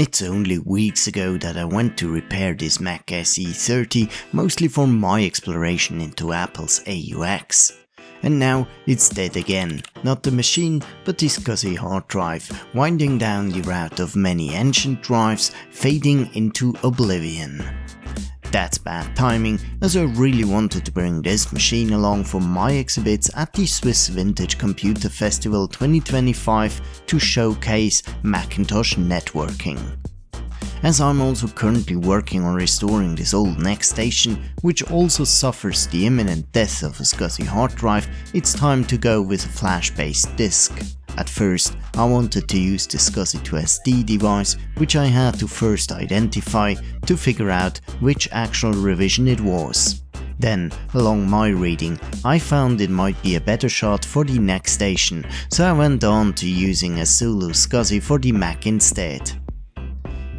It's only weeks ago that I went to repair this Mac SE30, mostly for my exploration into Apple's AUX. And now it's dead again, not the machine but the SCSI hard drive, winding down the route of many ancient drives, fading into oblivion. That's bad timing, as I really wanted to bring this machine along for my exhibits at the Swiss Vintage Computer Festival 2025 to showcase Macintosh networking. As I'm also currently working on restoring this old NEC station, which also suffers the imminent death of a SCSI hard drive, it's time to go with a flash-based disk. At first, I wanted to use the SCSI2SD device, which I had to first identify to figure out which actual revision it was. Then, along my reading, I found it might be a better shot for the NEC station, so I went on to using a ZuluSCSI for the Mac instead.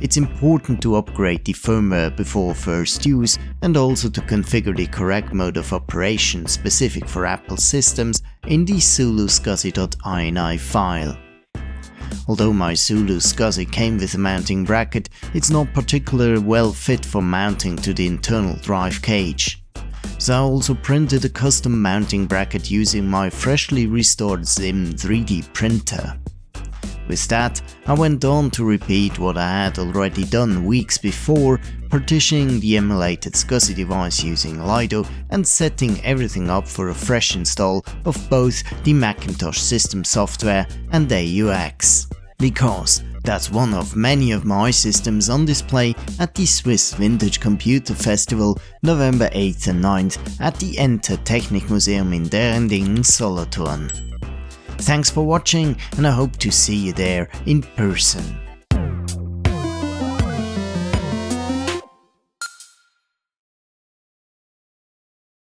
It's important to upgrade the firmware before first use and also to configure the correct mode of operation specific for Apple systems in the ZuluSCSI.ini file. Although my ZuluSCSI came with a mounting bracket, it's not particularly well fit for mounting to the internal drive cage. So I also printed a custom mounting bracket using my freshly restored Zim 3D printer. With that, I went on to repeat what I had already done weeks before, partitioning the emulated SCSI device using Lido and setting everything up for a fresh install of both the Macintosh system software and AUX. Because that's one of many of my systems on display at the Swiss Vintage Computer Festival November 8th and 9th at the Enter Technikmuseum in Derendingen, Solothurn. Thanks for watching, and I hope to see you there in person.